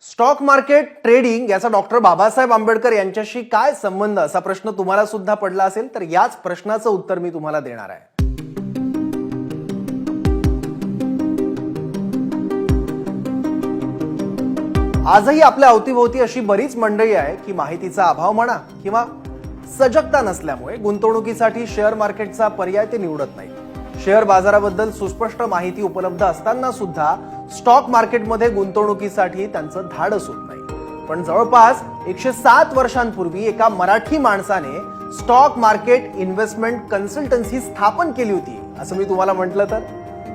Stock market trading याचा doctor Babasaheb Ambedkar यांच्याशी काय संबंध असा प्रश्न तुम्हाला सुद्धा पडला असेल तर याच प्रश्नाचं उत्तर मी तुम्हाला देणार आहे. आजही आपल्या अवतीभोवती अशी बरीच मंडळी आहे की माहितीचा अभाव म्हणा किंवा सजगता नसल्यामुळे गुंतवणुकीसाठी शेअर मार्केटचा पर्याय ते निवडत नाही. शेअर बाजाराबद्दल सुस्पष्ट माहिती उपलब्ध असताना सुद्धा स्टॉक मार्केटमध्ये गुंतवणुकीसाठी त्यांचं धाडस होत नाही. पण जवळपास 107 वर्षांपूर्वी एका मराठी माणसाने स्टॉक मार्केट इन्व्हेस्टमेंट कन्सल्टन्सी स्थापन केली होती असं मी तुम्हाला म्हटलं तर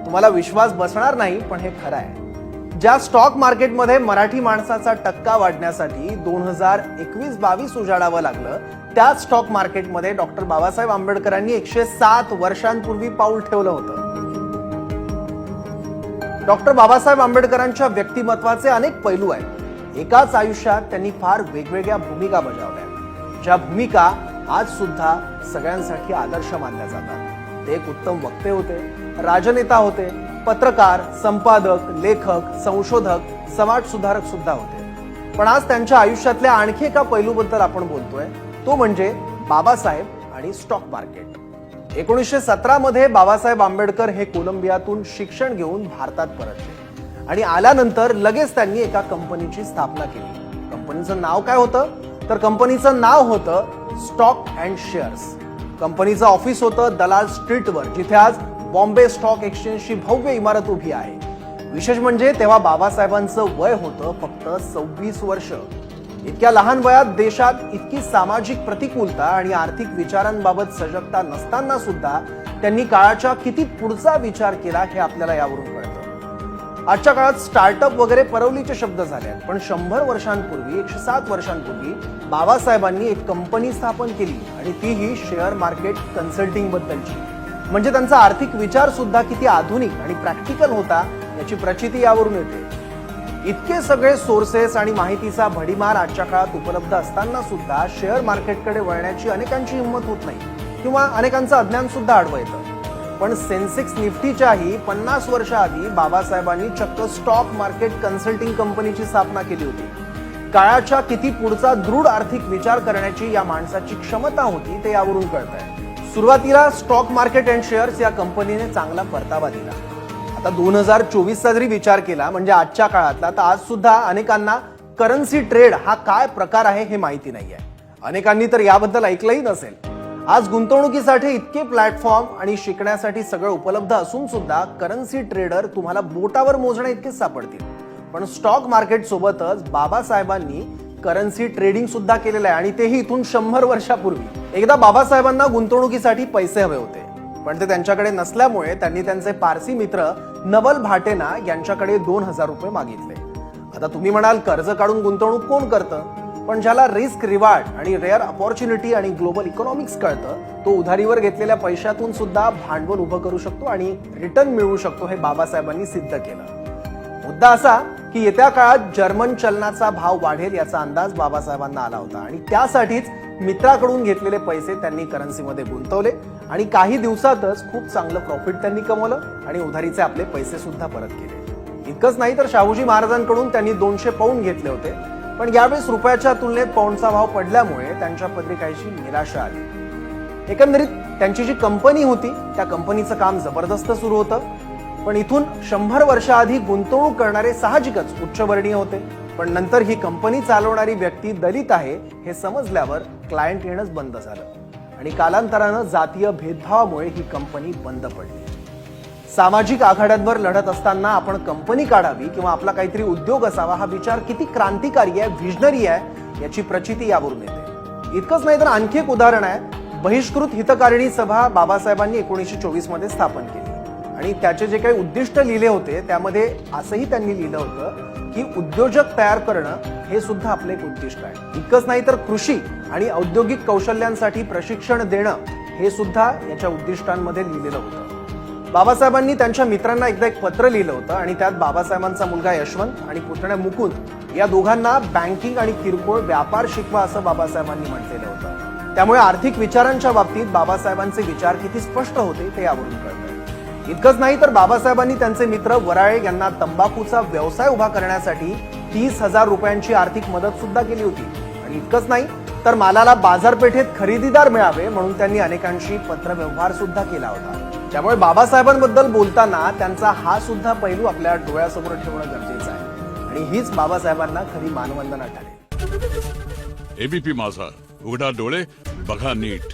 तुम्हाला विश्वास बसणार नाही, पण हे खरं आहे. ज्या स्टॉक मार्केटमध्ये मराठी माणसाचा टक्का वाढण्यासाठी 2021-22 उजाडावं लागलं, त्याच स्टॉक मार्केटमध्ये डॉक्टर बाबासाहेब आंबेडकरांनी 107 वर्षांपूर्वी पाऊल ठेवलं होतं. डॉक्टर बाबासाहेब आंबेडकरांच्या व्यक्तिमत्वाचे अनेक पैलू आहेत. एकाच आयुष्यात त्यांनी फार वेगवेगळ्या भूमिका बजावल्या, ज्या भूमिका आज सुद्धा सगळ्यांसाठी आदर्श मानल्या जातात. ते एक उत्तम वक्ते होते, राजनेता होते, पत्रकार, संपादक, लेखक, संशोधक, समाज सुधारक सुद्धा होते. पण आज त्यांच्या आयुष्यातल्या आणखी एका पैलूबद्दल आपण बोलतोय, तो म्हणजे बाबासाहेब आणि स्टॉक मार्केट. 1917 मध्ये बाबासाहेब आंबेडकर हे कोलंबियातून शिक्षण घेऊन भारतात परतले आणि आल्यानंतर लगेच त्यांनी एका कंपनीची स्थापना केली. कंपनीचं नाव काय होतं तर कंपनीचं नाव होतं स्टॉक अँड शेअर्स. कंपनीचं ऑफिस होतं दलाल स्ट्रीटवर, जिथे आज बॉम्बे स्टॉक एक्सचेंजची भव्य इमारत उभी आहे. विशेष म्हणजे तेव्हा बाबासाहेबांचं वय होतं फक्त 26 वर्ष. इतक्या लहान वयात देशात इतकी सामाजिक प्रतिकूलता आणि आर्थिक विचारांबाबत सजगता नसताना सुद्धा त्यांनी काळाच्या किती पुढचा विचार केला हे आपल्याला यावरून कळतं. आजच्या काळात स्टार्टअप वगैरे परवलीचे शब्द झाले आहेत, पण 100 वर्षांपूर्वी 107 वर्षांपूर्वी बाबासाहेबांनी एक कंपनी स्थापन केली आणि तीही शेअर मार्केट कन्सल्टिंग बद्दलची. म्हणजे त्यांचा आर्थिक विचार सुद्धा किती आधुनिक आणि प्रॅक्टिकल होता याची प्रचिती यावरून येते. इतके सगळे सोर्सेस आणि माहितीचा भडीमार आजच्या काळात उपलब्ध असताना सुद्धा शेअर मार्केटकडे वळण्याची अनेकांची हिंमत होत नाही किंवा अनेकांचं अज्ञान सुद्धा आडवं येतं. पण सेन्सेक्स निफ्टीच्याही 50 वर्ष आधी बाबासाहेबांनी चक्क स्टॉक मार्केट कन्सल्टिंग कंपनीची स्थापना केली होती. काळाच्या किती पुढचा दृढ आर्थिक विचार करण्याची या माणसाची क्षमता होती ते यावरून कळतंय. सुरुवातीला स्टॉक मार्केट अँड शेअर्स या कंपनीने चांगला परतावा दिला. आता 2024चा जरी विचार केला म्हणजे आजच्या काळातला, तर आज सुद्धा अनेकांना करन्सी ट्रेड हा काय प्रकार आहे हे माहिती नाहीये. अनेकांनी तर याबद्दल ऐकलंही नसेल. आज गुंतवणुकीसाठी इतके प्लॅटफॉर्म आणि शिकण्यासाठी सगळं उपलब्ध असून सुद्धा करन्सी ट्रेडर तुम्हाला बोटावर मोजण्या इतकेच सापडतील. पण स्टॉक मार्केट सोबतच बाबासाहेबांनी करन्सी ट्रेडिंग सुद्धा केलेलं आहे आणि तेही इथून 100 वर्षापूर्वी. एकदा बाबासाहेबांना गुंतवणुकीसाठी पैसे हवे होते, पण ते त्यांच्याकडे नसल्यामुळे त्यांनी त्यांचे पारसी मित्र नवल भाटेना यांच्याकडे 2000 रुपये मागितले. आता तुम्ही म्हणाल कर्ज काढून गुंतवणूक कोण करतं, पण ज्याला रिस्क रिवॉर्ड आणि रेअर अपॉर्च्युनिटी आणि ग्लोबल इकॉनॉमिक्स कळतं तो उधारीवर घेतलेल्या पैशातून सुद्धा भांडवल उभं करू शकतो आणि रिटर्न मिळवू शकतो, हे बाबासाहेबांनी सिद्ध केलं. मुद्दा असा की येत्या काळात जर्मन चलनाचा भाव वाढेल याचा अंदाज बाबासाहेबांना आला होता आणि त्यासाठीच मित्राकडून घेतलेले पैसे त्यांनी करन्सीमध्ये गुंतवले आणि काही दिवसातच खूप चांगलं प्रॉफिट त्यांनी कमवलं आणि उधारीचे आपले पैसे सुद्धा परत केले. इतकंच नाही तर शाहूजी महाराजांकडून त्यांनी 200 पाऊंड घेतले होते, पण यावेळेस रुपयाच्या तुलनेत पाऊंडचा भाव पडल्यामुळे त्यांच्या पदरी काहीशी निराशा आली. एकंदरीत त्यांची जी कंपनी होती त्या कंपनीचं काम जबरदस्त सुरू होतं, पण इथून 100 वर्षाआधी गुंतवणूक करणारे साहजिकच उच्चवर्णीय होते. पण नंतर ही कंपनी चालवणारी व्यक्ती दलित आहे हे समजल्यावर क्लायंट येणंच बंद झालं आणि कालांतरानं जातीय भेदभावामुळे ही कंपनी बंद पडली. सामाजिक आघाड्यांवर लढत असताना आपण कंपनी काढावी किंवा आपला काहीतरी उद्योग असावा हा विचार किती क्रांतिकारी आहे, व्हिजनरी आहे याची प्रचिती यावरून येते. इतकंच नाही तर आणखी एक उदाहरण आहे. बहिष्कृत हितकारिणी सभा बाबासाहेबांनी 1924 मध्ये स्थापन केली आणि त्याचे जे काही उद्दिष्ट लिहिले होते त्यामध्ये असंही त्यांनी लिहिलं होतं की उद्योजक तयार करणं हे सुद्धा आपलं एक उद्दिष्ट आहे. इतकंच नाही तर कृषी आणि औद्योगिक कौशल्यांसाठी प्रशिक्षण देणं हे सुद्धा याच्या उद्दिष्टांमध्ये लिहिलेलं होतं. बाबासाहेबांनी त्यांच्या मित्रांना एकदा एक पत्र लिहिलं होतं आणि त्यात बाबासाहेबांचा मुलगा यशवंत आणि पुतण्या मुकुंद या दोघांना बँकिंग आणि किरकोळ व्यापार शिकवा असं बाबासाहेबांनी म्हटलेलं होतं. त्यामुळे आर्थिक विचारांच्या बाबतीत बाबासाहेबांचे विचार किती स्पष्ट होते ते यावरून कळतं. इतकंच नाही तर बाबासाहेबांनी त्यांचे मित्र वराळे यांना तंबाखूचा व्यवसाय उभा करण्यासाठी 30,000 रुपयांची आर्थिक मदत सुद्धा केली होती. आणि इतकंच नाही तर मालाला बाजारपेठेत खरेदीदार मिळावे म्हणून त्यांनी अनेकांशी पत्रव्यवहार सुद्धा केला होता. त्यामुळे बाबासाहेबांबद्दल बोलताना त्यांचा हा सुद्धा पैलू आपल्या डोळ्यासमोर ठेवणं गरजेचं आहे. आणि हीच बाबासाहेबांना खरी मानवंदना ठरेल. एबीपी माझा, उघडा डोळे बघा नीट.